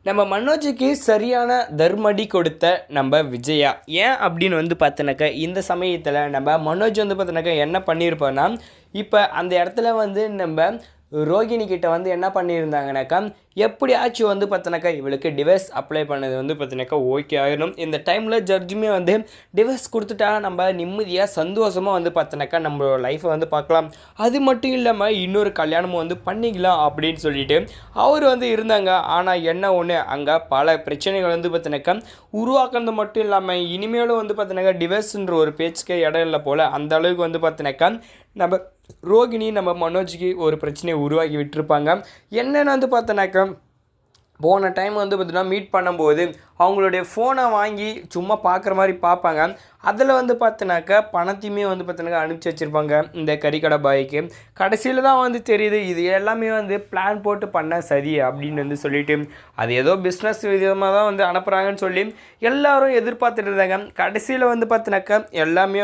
நம்ம மனோஜுக்கு சரியான தர்மடி கொடுத்த நம்ம விஜயா ஏன் அப்படின்னு பார்த்தோன்னாக்கா இந்த சமயத்தில் நம்ம மனோஜ் பார்த்தோன்னாக்கா என்ன பண்ணியிருப்போன்னா இப்போ அந்த இடத்துல நம்ம ரோகிணி கிட்ட என்ன பண்ணியிருந்தாங்கனாக்கா எப்படியாச்சும் பார்த்தோன்னாக்கா இவளுக்கு டிவைஸ் அப்ளை பண்ணது பார்த்தோன்னாக்கா ஓகே ஆகிடும். இந்த டைமில் ஜட்ஜுமே டிவைஸ் கொடுத்துட்டா நம்ம நிம்மதியாக சந்தோஷமாக பார்த்தோன்னாக்கா நம்மளோட லைஃப்பை பார்க்கலாம். அது மட்டும் இல்லாமல் இன்னொரு கல்யாணமும் பண்ணிக்கலாம் அப்படின்னு சொல்லிட்டு அவர் இருந்தாங்க. ஆனால் என்ன ஒன்று அங்கே பல பிரச்சனைகள் பார்த்தோன்னாக்கா உருவாக்குறது மட்டும் இல்லாமல் இனிமேலும் பார்த்தோன்னாக்கா டிவைஸ்ன்ற ஒரு பேச்சுக்கே இடம் இல்லை போல் அந்த அளவுக்கு பார்த்தோன்னாக்கா நம்ம ரோகிணி நம்ம மனோஜுக்கு ஒரு பிரச்சனையை உருவாக்கி விட்டுருப்பாங்க. என்னென்னு பார்த்தோன்னாக்கா போன டைம் பார்த்தீங்கன்னா மீட் பண்ணும்போது அவங்களுடைய ஃபோனை வாங்கி சும்மா பார்க்குற மாதிரி பார்ப்பாங்க. அதில் பார்த்தோன்னாக்கா பணத்தையுமே பார்த்தோன்னாக்கா அனுப்பிச்சி வச்சுருப்பாங்க இந்த கறிக்கடை பாய்க்கு. கடைசியில் தான் தெரியுது இது எல்லாமே பிளான் போட்டு பண்ண சரி அப்படின்னு சொல்லிட்டு அது ஏதோ பிஸ்னஸ் விதமாக தான் அனுப்புகிறாங்கன்னு சொல்லி எல்லோரும் எதிர்பார்த்துட்டு இருந்தாங்க. கடைசியில் பார்த்தோன்னாக்கா எல்லாமே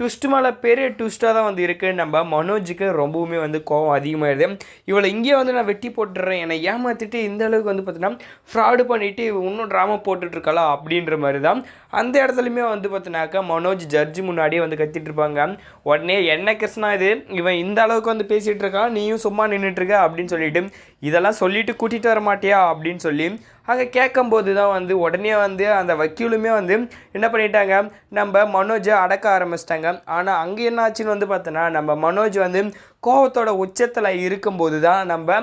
ட்விஸ்ட் மேலே பெரிய ட்விஸ்ட்டாக தான் இருக்குது. நம்ம மனோஜுக்கு ரொம்பவுமே கோவம் அதிகமாகிடுது. இவளை இங்கேயே நான் வெட்டி போட்டுடுறேன், என்னை ஏமாற்றிட்டு இந்த அளவுக்கு பார்த்தீங்கன்னா ஃப்ராடு பண்ணிவிட்டு இன்னும் ட்ராமா போட்டுட்ருக்கலாம் அப்படின்ற மாதிரி தான் அந்த இடத்துலையுமே பார்த்தீங்கன்னாக்கா மனோஜ் ஜட்ஜு முன்னாடியே கத்திட்டு இருப்பாங்க. உடனே என்ன கிருஷ்ணா இது இவன் இந்த அளவுக்கு பேசிகிட்டு இருக்கான், நீயும் சும்மா நின்றுட்டுருக்க அப்படின்னு சொல்லிட்டு இதெல்லாம் சொல்லிவிட்டு கூட்டிகிட்டு வர மாட்டியா அப்படின்னு சொல்லி அங்கே கேட்கும்போது தான் உடனே அந்த வக்கீலுமே என்ன பண்ணிட்டாங்க, நம்ம மனோஜை அடக்க ஆரம்பிச்சிட்டாங்க. ஆனால் அங்கே என்ன ஆச்சுன்னு பார்த்தோன்னா நம்ம மனோஜ் கோவத்தோட உச்சத்தில் இருக்கும்போது தான் நம்ம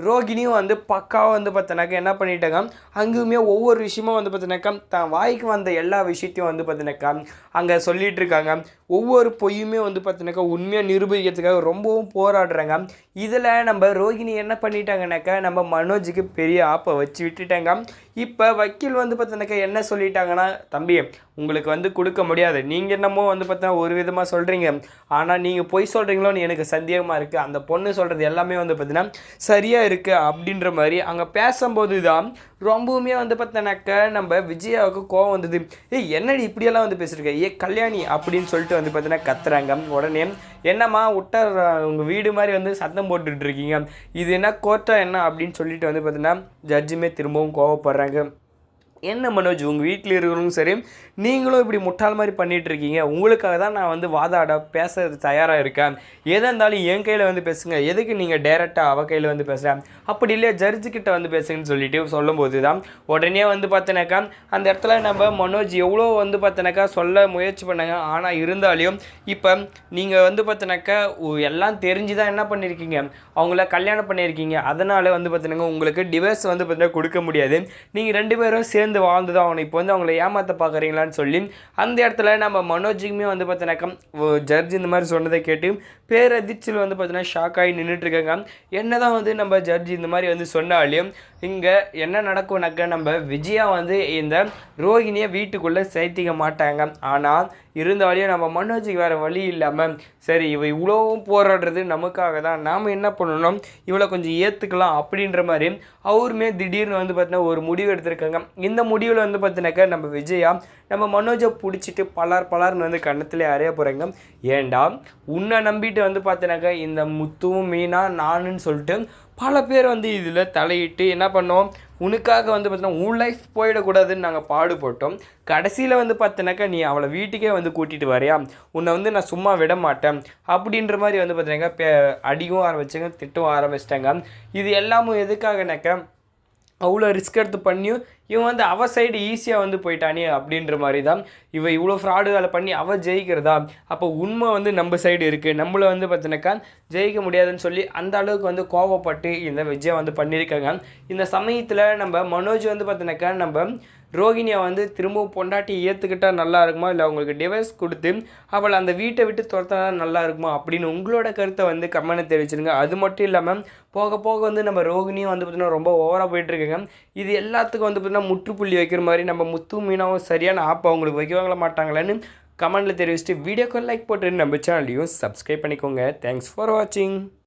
ரோகிணியும் பக்காவாக பார்த்தோன்னாக்கா என்ன பண்ணிட்டாங்க, அங்கேயுமே ஒவ்வொரு விஷயமும் பார்த்தோன்னாக்கா தான் வாய்க்கு வந்த எல்லா விஷயத்தையும் பார்த்தோன்னாக்கா அங்கே சொல்லிகிட்டு இருக்காங்க. ஒவ்வொரு பொய்யுமே பார்த்தோன்னாக்கா உண்மையாக நிரூபிக்கிறதுக்காக ரொம்பவும் போராடுறாங்க. இதில் நம்ம ரோகிணி என்ன பண்ணிட்டாங்கனாக்கா நம்ம மனோஜுக்கு பெரிய ஆப்பை வச்சு விட்டுட்டாங்க. இப்போ வக்கீல் பார்த்தோன்னாக்கா என்ன சொல்லிட்டாங்கன்னா, தம்பி உங்களுக்கு கொடுக்க முடியாது, நீங்கள் என்னமோ பார்த்தா ஒரு விதமாக சொல்கிறீங்க, ஆனால் நீங்கள் பொய் சொல்கிறீங்களோன்னு எனக்கு சந்தேகமாக இருக்குது, அந்த பொண்ணு சொல்கிறது எல்லாமே பார்த்தீங்கன்னா சரியாக இருக்குது அப்படின்ற மாதிரி அங்கே பேசும்போது தான் ரொம்பவுமே பார்த்தோன்னாக்கா நம்ம விஜயாவுக்கு கோவம் வந்தது. என்னடி இப்படியெல்லாம் பேசியிருக்க கல்யாணி அப்படின்னு சொல்லிட்டு பார்த்தீங்கன்னா கத்துறாங்க. உடனே என்னம்மா விட்டா உங்கள் வீடு மாதிரி சத்தம் போட்டுட்ருக்கீங்க, இது என்ன கோர்ட்டா என்ன அப்படின்னு சொல்லிட்டு பார்த்தீங்கன்னா ஜட்ஜுமே திரும்பவும் கோவப்படுறாங்க. என்ன மனோஜ் உங்கள் வீட்டில் இருக்கிறவங்களும் சரி நீங்களும் இப்படி முட்டாள் மாதிரி பண்ணிகிட்ருக்கீங்க, உங்களுக்காக தான் நான் வாதாட பேச தயாராக இருக்கேன், எதாக இருந்தாலும் என் கையில் பேசுங்க, எதுக்கு நீங்கள் டேரெக்டாக அவள் கையில் பேசுகிறேன், அப்படி இல்லையா ஜட்ஜுக்கிட்ட பேசுங்கன்னு சொல்லிட்டு சொல்லும்போது தான் உடனே பார்த்தோன்னாக்கா அந்த இடத்துல நம்ம மனோஜ் எவ்வளோ பார்த்தோன்னாக்கா சொல்ல முயற்சி பண்ணாங்க. ஆனால் இருந்தாலையும் இப்போ நீங்கள் பார்த்தோன்னாக்கா எல்லாம் தெரிஞ்சு தான் என்ன பண்ணியிருக்கீங்க, அவங்கள கல்யாணம் பண்ணியிருக்கீங்க, அதனால் பார்த்தோன்னாக்கா உங்களுக்கு டிவைஸ் பார்த்தீங்கன்னா கொடுக்க முடியாது, நீங்கள் ரெண்டு பேரும் சேர்ந்து வாழ்ந்து தான் அவனை இப்போ அவங்கள ஏமாற்ற பார்க்குறீங்களான்னு சொல்லி அந்த இடத்துல நம்ம மனோஜுக்குமே பார்த்தோன்னாக்கா ஜட்ஜ் இந்த மாதிரி சொன்னதை கேட்டு பேரதிர்ச்சியில் பார்த்தீங்கன்னா ஷாக் ஆகி நின்றுட்டுருக்காங்க. என்ன தான் நம்ம ஜட்ஜ் இந்த மாதிரி சொன்னாலையும் இங்கே என்ன நடக்கும்னாக்கா நம்ம விஜயா இந்த ரோகிணியை வீட்டுக்குள்ளே சேர்த்திக்க மாட்டாங்க. ஆனால் இருந்தாலையும் நம்ம மனோஜுக்கு வேறு வழி இல்லாமல் சரி இவ இவ்வளோவும் போராடுறது நமக்காக தான், நாம் என்ன பண்ணணும் இவளை கொஞ்சம் ஏற்றுக்கலாம் அப்படின்ற மாதிரி அவருமே திடீர்னு பார்த்தீங்கன்னா ஒரு முடிவு எடுத்திருக்காங்க. இந்த முடிவில் பார்த்தீங்கன்னாக்கா நம்ம விஜயா நம்ம மனோஜை பிடிச்சிட்டு பலார்னு கன்னத்தில் அறைய போகிறாங்க. ஏண்டா உன்னை நம்பிட்டு பார்த்தீங்கன்னாக்கா இந்த முத்துவும் மீனா நானுன்னு சொல்லிட்டு பல பேர் இதில் தலையிட்டு என்ன பண்ணோம், உனக்காக பார்த்தீங்கன்னா உன் லைஃப் போயிடக்கூடாதுன்னு நாங்கள் பாடுபட்டோம். கடைசியில் பார்த்தீங்கன்னாக்கா நீ அவளை வீட்டுக்கே கூட்டிகிட்டு வரையா, உன்னை நான் சும்மா விட மாட்டேன் அப்படின்ற மாதிரி பார்த்தீங்கன்னாக்கா அடிக்கவும் ஆரம்பிச்சாங்க, திட்டவும் ஆரம்பிச்சிட்டாங்க. இது எல்லாமும் எதுக்காகனாக்கா அவ்வளோ ரிஸ்க் எடுத்து பண்ணியும் இவன் அவ சைடு ஈஸியாக போயிட்டானே அப்படின்ற மாதிரி தான் இவன் இவ்வளோ ஃப்ராடுகளை பண்ணி அவள் ஜெயிக்கிறதா, அப்போ உண்மை நம்ம சைடு இருக்குது, நம்மளை பார்த்தினாக்கா ஜெயிக்க முடியாதுன்னு சொல்லி அந்த அளவுக்கு கோவப்பட்டு இந்த விஜயம் பண்ணியிருக்காங்க. இந்த சமயத்தில் நம்ம மனோஜ் பார்த்தினாக்கா நம்ம ரோகிணியை திரும்பவும் பொண்டாட்டி ஏற்றுக்கிட்டால் நல்லா இருக்குமா, இல்லை அவங்களுக்கு டிவைஸ் கொடுத்து அவளை அந்த வீட்டை விட்டு துரத்தினா நல்லா இருக்குமா அப்படின்னு உங்களோட கருத்தை கமெண்ட்டை தெரிவிச்சிருங்க. அது மட்டும் இல்லாமல் போக போக நம்ம ரோகிணியும் பார்த்திங்கன்னா ரொம்ப ஓவராக போயிட்டுருக்காங்க. இது எல்லாத்துக்கும் பார்த்திங்கன்னா முற்றுப்புள்ளி வைக்கிற மாதிரி நம்ம முத்து மீனாவும் சரியான ஆப் அவங்களுக்கு வைக்கவாங்கள மாட்டாங்களான்னு கமெண்ட்டில் தெரிவிச்சுட்டு வீடியோக்கு லைக் போட்டு நம்ம சேனலையும் சப்ஸ்கிரைப் பண்ணிக்கோங்க. தேங்க்ஸ் ஃபார் வாட்சிங்.